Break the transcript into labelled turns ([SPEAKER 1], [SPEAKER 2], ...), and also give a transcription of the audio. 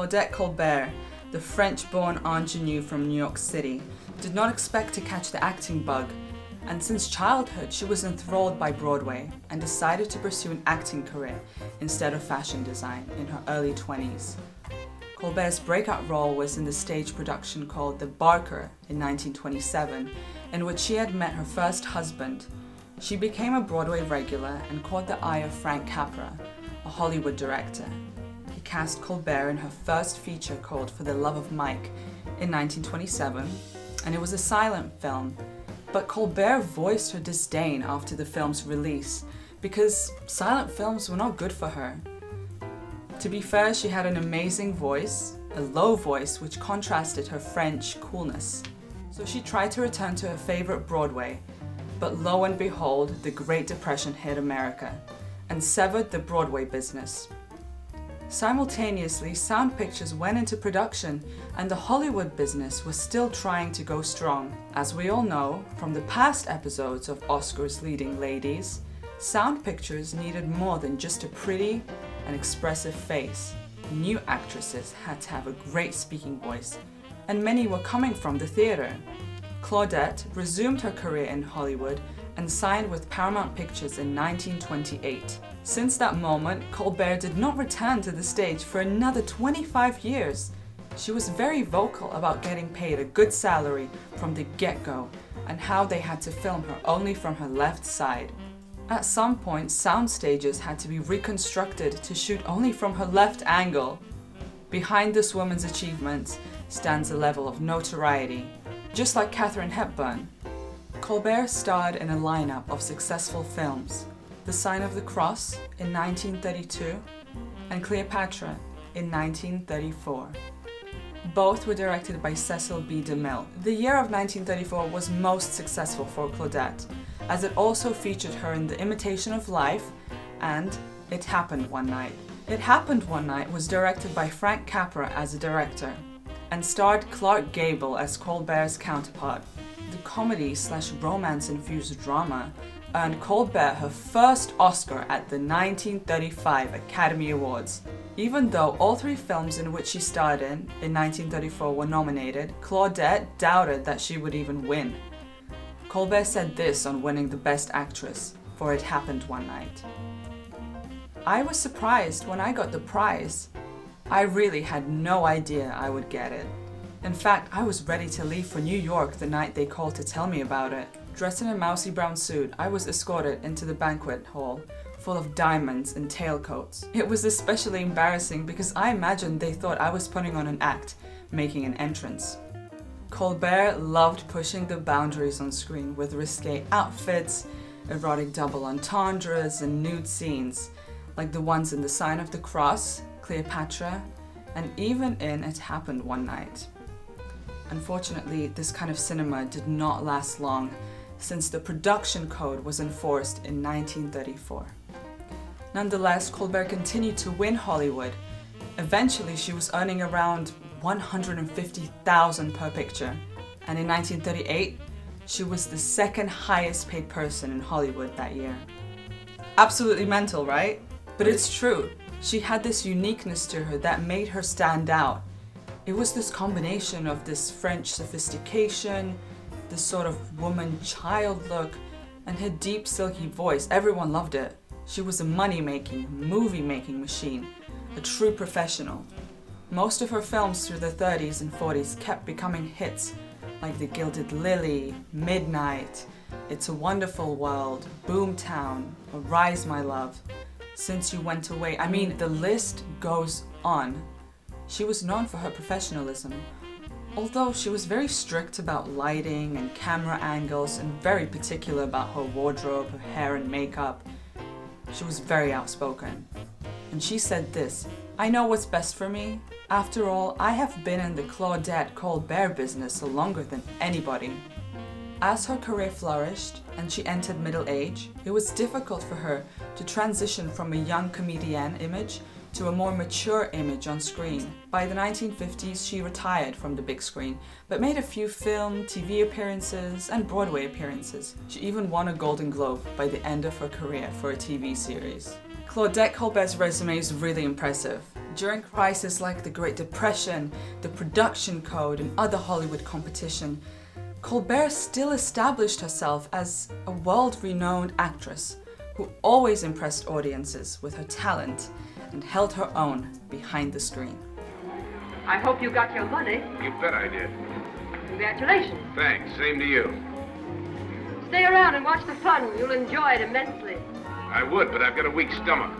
[SPEAKER 1] Claudette Colbert, the French-born ingenue from New York City, did not expect to catch the acting bug, and since childhood she was enthralled by Broadway and decided to pursue an acting career instead of fashion design in her early 20s. Colbert's breakout role was in the stage production called The Barker in 1927, in which she had met her first husband. She became a Broadway regular and caught the eye of Frank Capra, a Hollywood director. He cast Colbert in her first feature called For the Love of Mike in 1927, and it was a silent film. But Colbert voiced her disdain after the film's release because silent films were not good for her. To be fair, she had an amazing voice, a low voice which contrasted her French coolness. So she tried to return to her favorite Broadway, but lo and behold, the Great Depression hit America and severed the Broadway business. Simultaneously, sound pictures went into production and the Hollywood business was still trying to go strong. As we all know from the past episodes of Oscar's Leading Ladies, sound pictures needed more than just a pretty and expressive face. New actresses had to have a great speaking voice, and many were coming from the theater. Claudette resumed her career in Hollywood and signed with Paramount Pictures in 1928. Since that moment, Colbert did not return to the stage for another 25 years. She was very vocal about getting paid a good salary from the get-go and how they had to film her only from her left side. At some point, sound stages had to be reconstructed to shoot only from her left angle. Behind this woman's achievements stands a level of notoriety. Just like Katharine Hepburn, Colbert starred in a lineup of successful films: The Sign of the Cross in 1932 and Cleopatra in 1934. Both were directed by Cecil B. DeMille. The year of 1934 was most successful for Claudette, as it also featured her in The Imitation of Life and It Happened One Night. It Happened One Night was directed by Frank Capra as a director and starred Clark Gable as Colbert's counterpart. The comedy/romance-infused drama earned Colbert her first Oscar at the 1935 Academy Awards. Even though all three films in which she starred in 1934 were nominated, Claudette doubted that she would even win. Colbert said this on winning the Best Actress for It Happened One Night: "I was surprised when I got the prize. I really had no idea I would get it. In fact, I was ready to leave for New York the night they called to tell me about it. Dressed in a mousy brown suit, I was escorted into the banquet hall, full of diamonds and tailcoats. It was especially embarrassing because I imagined they thought I was putting on an act, making an entrance." Colbert loved pushing the boundaries on screen with risque outfits, erotic double entendres, and nude scenes, like the ones in The Sign of the Cross, Cleopatra, and even in It Happened One Night. Unfortunately, this kind of cinema did not last long, since the production code was enforced in 1934. Nonetheless, Colbert continued to win Hollywood. Eventually, she was earning around $150,000 per picture, and in 1938, she was the second highest paid person in Hollywood that year. Absolutely mental, right? But it's true. She had this uniqueness to her that made her stand out. It was this combination of this French sophistication, this sort of woman-child look, and her deep, silky voice. Everyone loved it. She was a money-making, movie-making machine, a true professional. Most of her films through the 30s and 40s kept becoming hits, like The Gilded Lily, Midnight, It's a Wonderful World, Boomtown, Arise My Love, Since You Went Away. I mean, the list goes on. She was known for her professionalism, although she was very strict about lighting and camera angles and very particular about her wardrobe, her hair and makeup. She was very outspoken. And she said this: "I know what's best for me. After all, I have been in the Claudette Colbert business longer than anybody." As her career flourished and she entered middle age, it was difficult for her to transition from a young comedienne image to a more mature image on screen. By the 1950s, she retired from the big screen, but made a few film, TV appearances, and Broadway appearances. She even won a Golden Globe by the end of her career for a TV series. Claudette Colbert's resume is really impressive. During crises like the Great Depression, the production code, and other Hollywood competition, Colbert still established herself as a world-renowned actress who always impressed audiences with her talent and held her own behind the screen.
[SPEAKER 2] I hope you got your money.
[SPEAKER 3] You bet I did.
[SPEAKER 2] Congratulations.
[SPEAKER 3] Thanks, same to you.
[SPEAKER 2] Stay around and watch the fun. You'll enjoy it immensely.
[SPEAKER 3] I would, but I've got a weak stomach.